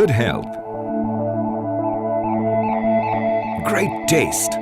Good health. Great taste.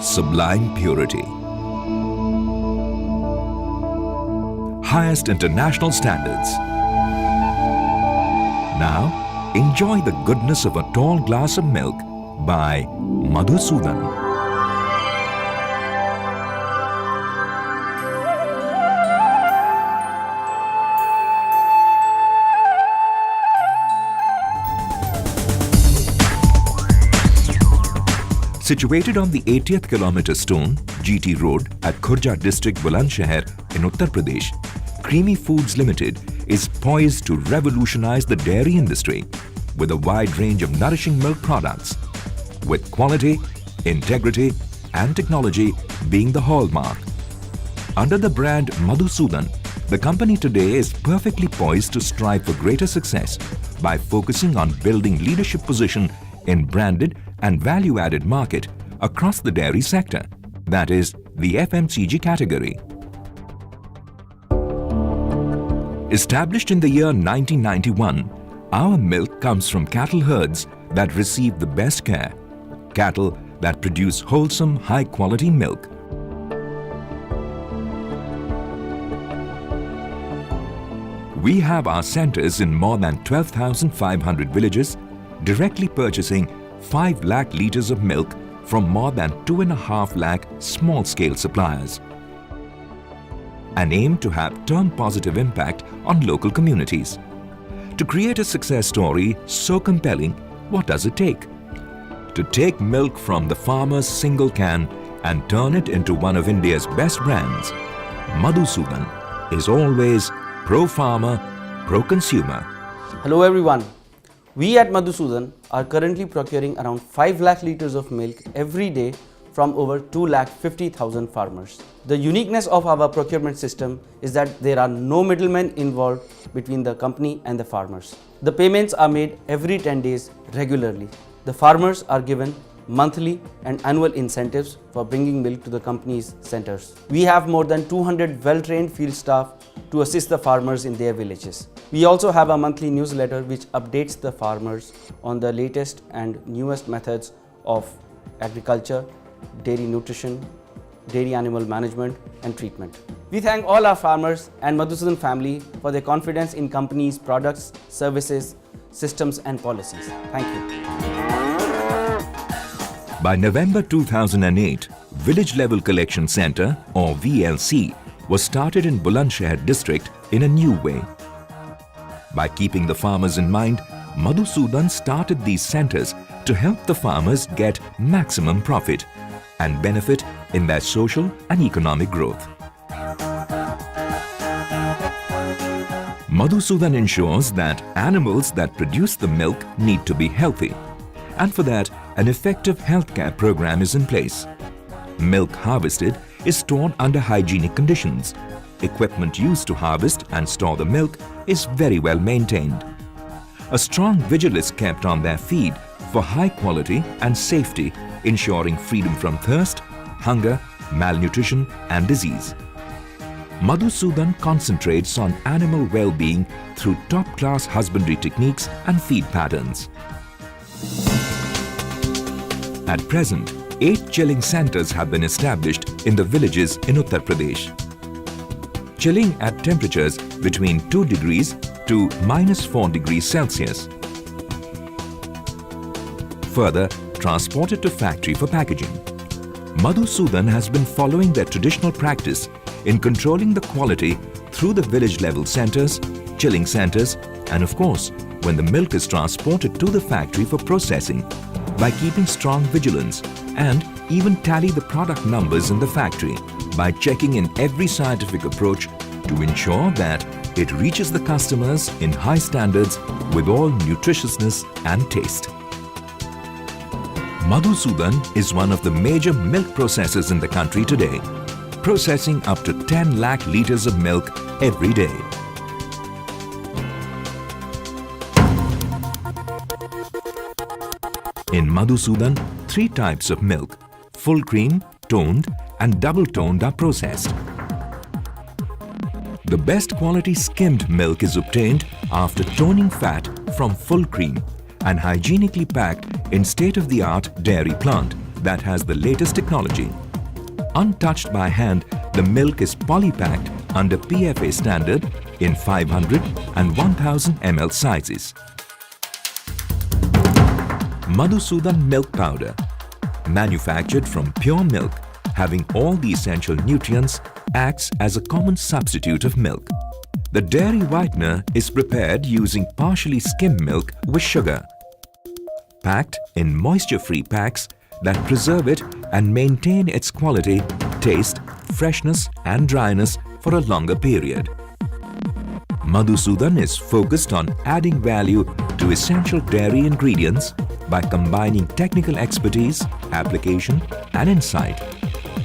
Sublime purity. Highest international standards. Now, enjoy the goodness of a tall glass of milk by Madhusudhan. Situated on the 80th kilometer stone, GT Road at Khurja district, Bulandshahr in Uttar Pradesh, Creamy Foods Limited is poised to revolutionize the dairy industry with a wide range of nourishing milk products, with quality, integrity and technology being the hallmark. Under the brand Madhusudhan, the company today is perfectly poised to strive for greater success by focusing on building leadership position in branded and value-added market across the dairy sector, that is, the FMCG category. Established in the year 1991, our milk comes from cattle herds that receive the best care, cattle that produce wholesome, high-quality milk. We have our centers in more than 12,500 villages, directly purchasing 5 lakh litres of milk from more than 2.5 lakh small-scale suppliers, and aim to have term positive impact on local communities. To create a success story so compelling, what does it take? To take milk from the farmer's single can and turn it into one of India's best brands, Madhusudhan is always pro-farmer, pro-consumer. Hello everyone. We at Madhusudhan are currently procuring around 5 lakh litres of milk every day from over 2,50,000 farmers. The uniqueness of our procurement system is that there are no middlemen involved between the company and the farmers. The payments are made every 10 days regularly. The farmers are given monthly and annual incentives for bringing milk to the company's centers. We have more than 200 well-trained field staff to assist the farmers in their villages. We also have a monthly newsletter which updates the farmers on the latest and newest methods of agriculture, dairy nutrition, dairy animal management and treatment. We thank all our farmers and Madhusudhan family for their confidence in company's products, services, systems and policies. Thank you. By November 2008, Village Level Collection Centre or VLC was started in Bulandshahr district in a new way. By keeping the farmers in mind, Madhusudhan started these centres to help the farmers get maximum profit and benefit in their social and economic growth. Madhusudhan ensures that animals that produce the milk need to be healthy, and for that an effective healthcare program is in place. Milk harvested is stored under hygienic conditions. Equipment used to harvest and store the milk is very well maintained. A strong vigil is kept on their feed for high quality and safety, ensuring freedom from thirst, hunger, malnutrition and disease. Madhusudhan concentrates on animal well-being through top-class husbandry techniques and feed patterns. At present, 8 chilling centers have been established in the villages in Uttar Pradesh. Chilling at temperatures between 2 degrees to -4 degrees Celsius. Further, transported to factory for packaging. Madhusudhan has been following their traditional practice in controlling the quality through the village level centers, chilling centers, and of course, when the milk is transported to the factory for processing, by keeping strong vigilance and even tally the product numbers in the factory by checking in every scientific approach to ensure that it reaches the customers in high standards with all nutritiousness and taste. Madhusudhan is one of the major milk processors in the country today, processing up to 10 lakh litres of milk every day. In Madhusudhan, 3 types of milk, full cream, toned and double toned are processed. The best quality skimmed milk is obtained after toning fat from full cream and hygienically packed in state-of-the-art dairy plant that has the latest technology. Untouched by hand, the milk is polypacked under PFA standard in 500 and 1000 ml sizes. Madhusudhan milk powder, manufactured from pure milk, having all the essential nutrients, acts as a common substitute of milk. The dairy whitener is prepared using partially skimmed milk with sugar, packed in moisture-free packs that preserve it and maintain its quality, taste, freshness and dryness for a longer period. Madhusudhan is focused on adding value to essential dairy ingredients by combining technical expertise, application and insight,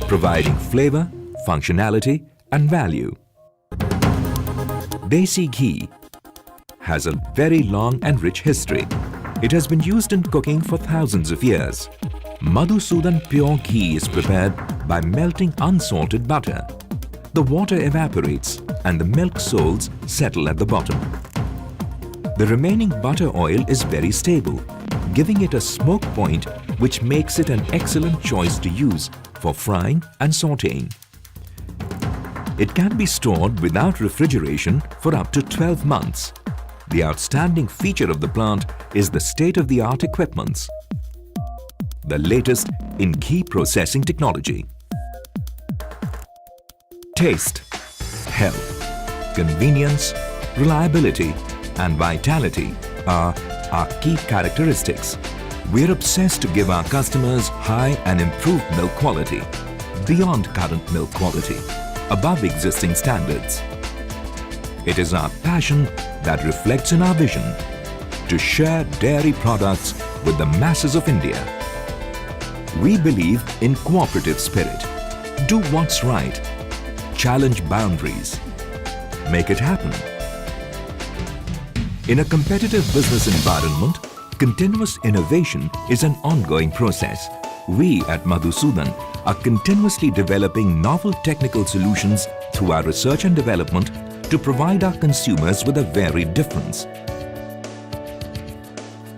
providing flavor, functionality and value. Desi ghee has a very long and rich history. It has been used in cooking for thousands of years. Madhusudhan pure ghee is prepared by melting unsalted butter. The water evaporates and the milk sols settle at the bottom. The remaining butter oil is very stable, giving it a smoke point which makes it an excellent choice to use for frying and sautéing. It can be stored without refrigeration for up to 12 months. The outstanding feature of the plant is the state-of-the-art equipments, the latest in ghee processing technology. Taste, health, convenience, reliability and vitality are our key characteristics. We're obsessed to give our customers high and improved milk quality, beyond current milk quality, above existing standards. It is our passion that reflects in our vision to share dairy products with the masses of India. We believe in cooperative spirit. Do what's right. Challenge boundaries. Make it happen. In a competitive business environment, continuous innovation is an ongoing process. We at Madhusudhan are continuously developing novel technical solutions through our research and development to provide our consumers with a varied difference.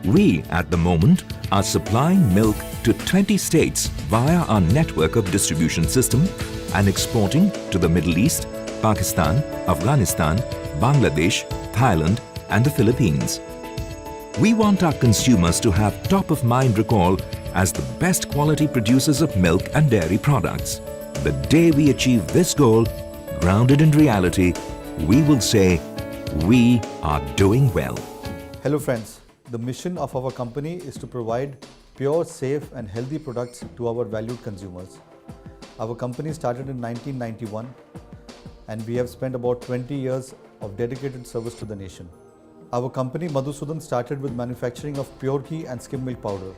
We at the moment are supplying milk to 20 states via our network of distribution system and exporting to the Middle East, Pakistan, Afghanistan, Bangladesh, Thailand and the Philippines. We want our consumers to have top-of-mind recall as the best quality producers of milk and dairy products. The day we achieve this goal, grounded in reality, we will say, we are doing well. Hello friends, the mission of our company is to provide pure, safe and healthy products to our valued consumers. Our company started in 1991 and we have spent about 20 years of dedicated service to the nation. Our company Madhusudhan started with manufacturing of pure ghee and skim milk powder.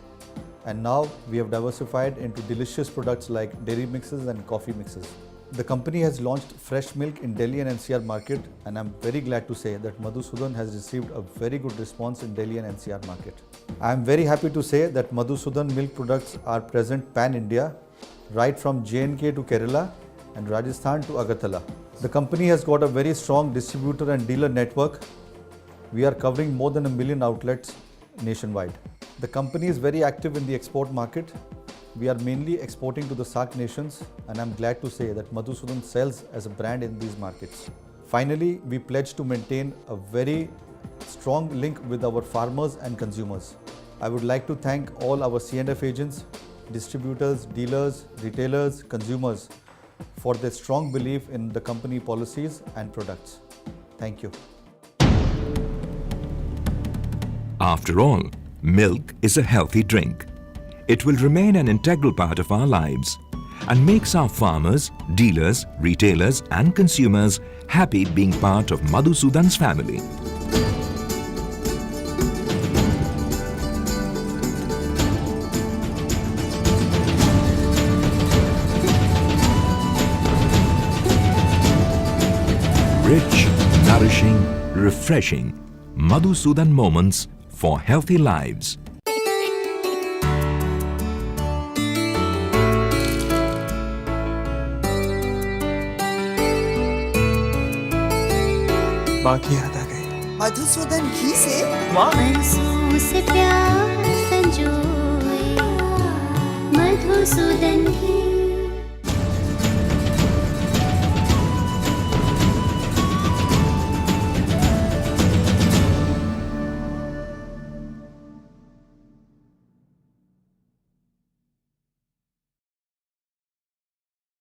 And now we have diversified into delicious products like dairy mixes and coffee mixes. The company has launched fresh milk in Delhi and NCR market, and I'm very glad to say that Madhusudhan has received a very good response in Delhi and NCR market. I am very happy to say that Madhusudhan milk products are present pan-India, right from J&K to Kerala and Rajasthan to Agartala. The company has got a very strong distributor and dealer network. We are covering more than 1 million outlets nationwide. The company is very active in the export market. We are mainly exporting to the SAARC nations, and I'm glad to say that Madhusudhan sells as a brand in these markets. Finally, we pledge to maintain a very strong link with our farmers and consumers. I would like to thank all our C&F agents, distributors, dealers, retailers, consumers for their strong belief in the company policies and products. Thank you. After all, milk is a healthy drink. It will remain an integral part of our lives and makes our farmers, dealers, retailers and consumers happy being part of Madhusudhan's family. Rich, nourishing, refreshing, Madhusudhan moments for healthy lives. माँ की याद आ गई। मधुसूदन घी से बरसों से प्यार संजोए, मधुसूदन